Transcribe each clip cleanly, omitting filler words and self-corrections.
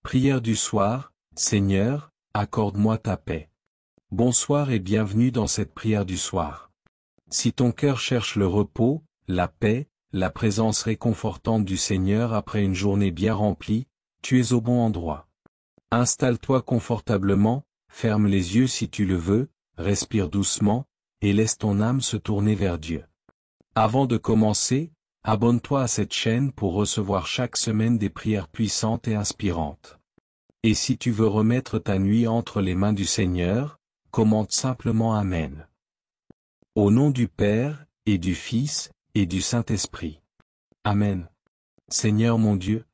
Prière du soir, Seigneur, accorde-moi ta paix. Bonsoir et bienvenue dans cette prière du soir. Si ton cœur cherche le repos, la paix, la présence réconfortante du Seigneur après une journée bien remplie, tu es au bon endroit. Installe-toi confortablement, ferme les yeux si tu le veux, respire doucement, et laisse ton âme se tourner vers Dieu. Avant de commencer, abonne-toi à cette chaîne pour recevoir chaque semaine des prières puissantes et inspirantes. Et si tu veux remettre ta nuit entre les mains du Seigneur, commente simplement Amen. Au nom du Père, et du Fils, et du Saint-Esprit. Amen. Seigneur mon Dieu,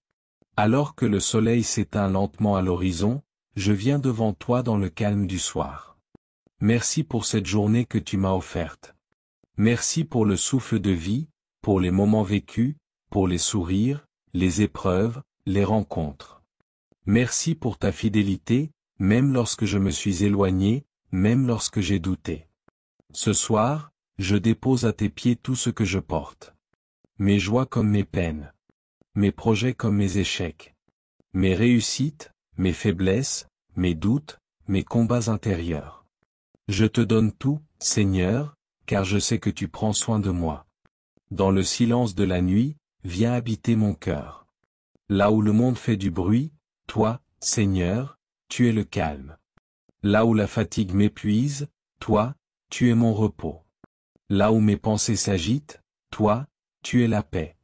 alors que le soleil s'éteint lentement à l'horizon, je viens devant toi dans le calme du soir. Merci pour cette journée que tu m'as offerte. Merci pour le souffle de vie, pour les moments vécus, pour les sourires, les épreuves, les rencontres. Merci pour ta fidélité, même lorsque je me suis éloigné, même lorsque j'ai douté. Ce soir, je dépose à tes pieds tout ce que je porte. Mes joies comme mes peines. Mes projets comme mes échecs. Mes réussites, mes faiblesses, mes doutes, mes combats intérieurs. Je te donne tout, Seigneur, car je sais que tu prends soin de moi. Dans le silence de la nuit, viens habiter mon cœur. Là où le monde fait du bruit, toi, Seigneur, tu es le calme. Là où la fatigue m'épuise, toi, tu es mon repos. Là où mes pensées s'agitent, toi, tu es la paix.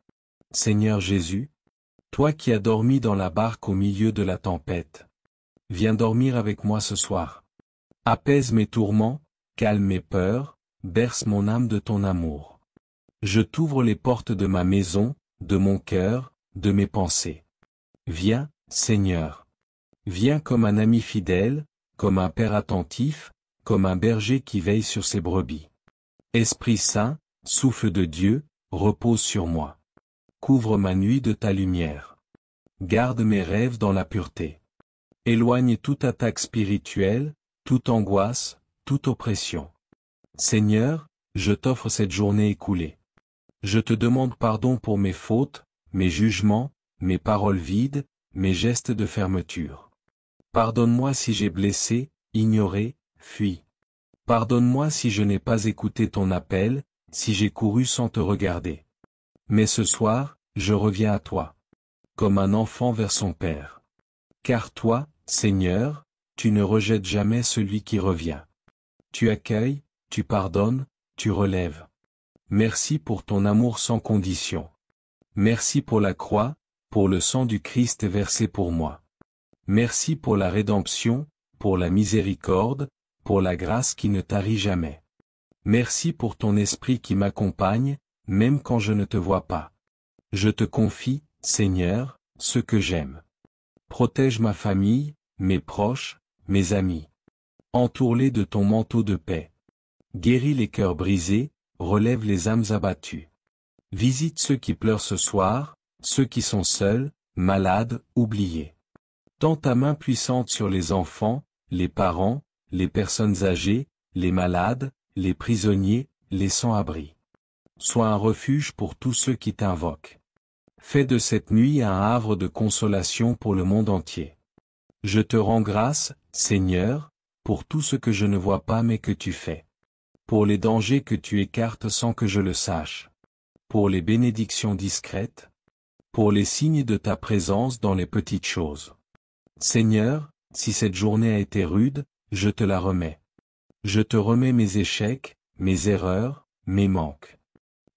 Seigneur Jésus, toi qui as dormi dans la barque au milieu de la tempête, viens dormir avec moi ce soir. Apaise mes tourments, calme mes peurs, berce mon âme de ton amour. Je t'ouvre les portes de ma maison, de mon cœur, de mes pensées. Viens, Seigneur. Viens comme un ami fidèle, comme un père attentif, comme un berger qui veille sur ses brebis. Esprit Saint, souffle de Dieu, repose sur moi. Couvre ma nuit de ta lumière. Garde mes rêves dans la pureté. Éloigne toute attaque spirituelle, toute angoisse, toute oppression. Seigneur, je t'offre cette journée écoulée. Je te demande pardon pour mes fautes, mes jugements, mes paroles vides, mes gestes de fermeture. Pardonne-moi si j'ai blessé, ignoré, fui. Pardonne-moi si je n'ai pas écouté ton appel, si j'ai couru sans te regarder. Mais ce soir, je reviens à toi. Comme un enfant vers son Père. Car toi, Seigneur, tu ne rejettes jamais celui qui revient. Tu accueilles, tu pardonnes, tu relèves. Merci pour ton amour sans condition. Merci pour la croix, pour le sang du Christ versé pour moi. Merci pour la rédemption, pour la miséricorde, pour la grâce qui ne tarit jamais. Merci pour ton esprit qui m'accompagne, même quand je ne te vois pas. Je te confie, Seigneur, ce que j'aime. Protège ma famille, mes proches, mes amis. Entoure-les de ton manteau de paix. Guéris les cœurs brisés, relève les âmes abattues. Visite ceux qui pleurent ce soir, ceux qui sont seuls, malades, oubliés. Tends ta main puissante sur les enfants, les parents, les personnes âgées, les malades, les prisonniers, les sans-abri. Sois un refuge pour tous ceux qui t'invoquent. Fais de cette nuit un havre de consolation pour le monde entier. Je te rends grâce, Seigneur, pour tout ce que je ne vois pas mais que tu fais. Pour les dangers que tu écartes sans que je le sache. Pour les bénédictions discrètes. Pour les signes de ta présence dans les petites choses. Seigneur, si cette journée a été rude, je te la remets. Je te remets mes échecs, mes erreurs, mes manques.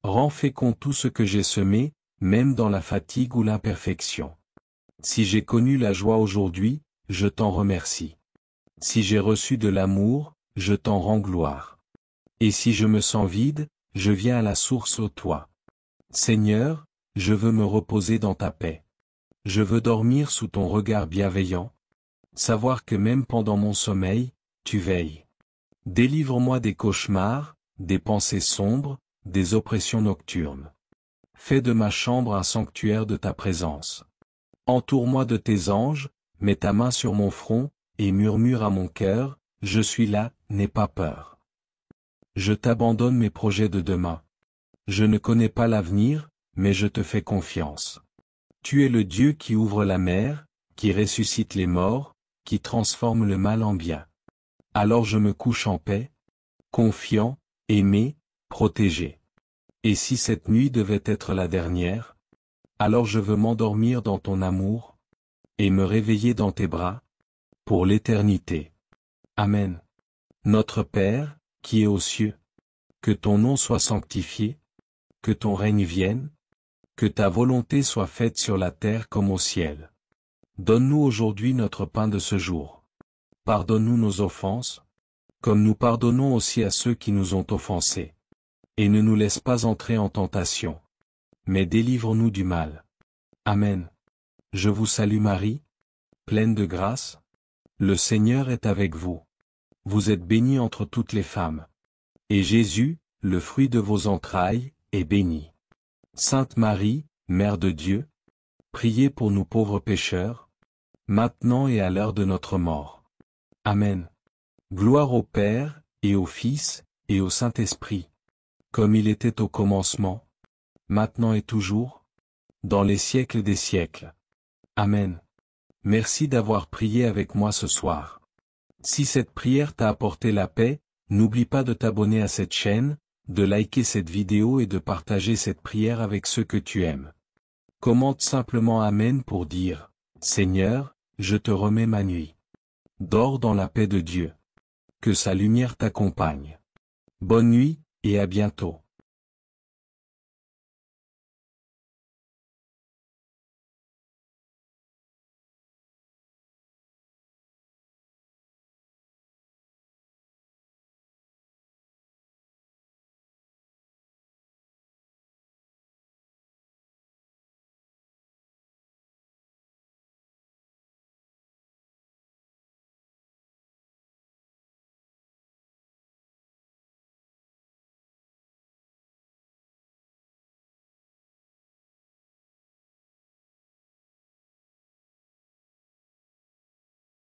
Rends fécond tout ce que j'ai semé, même dans la fatigue ou l'imperfection. Si j'ai connu la joie aujourd'hui, je t'en remercie. Si j'ai reçu de l'amour, je t'en rends gloire. Et si je me sens vide, je viens à la source ô toi. Seigneur, je veux me reposer dans ta paix. Je veux dormir sous ton regard bienveillant. Savoir que même pendant mon sommeil, tu veilles. Délivre-moi des cauchemars, des pensées sombres, des oppressions nocturnes. Fais de ma chambre un sanctuaire de ta présence. Entoure-moi de tes anges, mets ta main sur mon front, et murmure à mon cœur, je suis là, n'aie pas peur. Je t'abandonne mes projets de demain. Je ne connais pas l'avenir, mais je te fais confiance. Tu es le Dieu qui ouvre la mer, qui ressuscite les morts, qui transforme le mal en bien. Alors je me couche en paix, confiant, aimé, protégé. Et si cette nuit devait être la dernière, alors je veux m'endormir dans ton amour, et me réveiller dans tes bras, pour l'éternité. Amen. Notre Père, qui es aux cieux, que ton nom soit sanctifié, que ton règne vienne, que ta volonté soit faite sur la terre comme au ciel. Donne-nous aujourd'hui notre pain de ce jour. Pardonne-nous nos offenses, comme nous pardonnons aussi à ceux qui nous ont offensés. Et ne nous laisse pas entrer en tentation, mais délivre-nous du mal. Amen. Je vous salue Marie, pleine de grâce. Le Seigneur est avec vous. Vous êtes bénie entre toutes les femmes. Et Jésus, le fruit de vos entrailles, est béni. Sainte Marie, Mère de Dieu, priez pour nous pauvres pécheurs, maintenant et à l'heure de notre mort. Amen. Gloire au Père, et au Fils, et au Saint-Esprit, comme il était au commencement, maintenant et toujours, dans les siècles des siècles. Amen. Merci d'avoir prié avec moi ce soir. Si cette prière t'a apporté la paix, n'oublie pas de t'abonner à cette chaîne, de liker cette vidéo et de partager cette prière avec ceux que tu aimes. Commente simplement Amen pour dire, Seigneur, je te remets ma nuit. Dors dans la paix de Dieu. Que sa lumière t'accompagne. Bonne nuit, et à bientôt.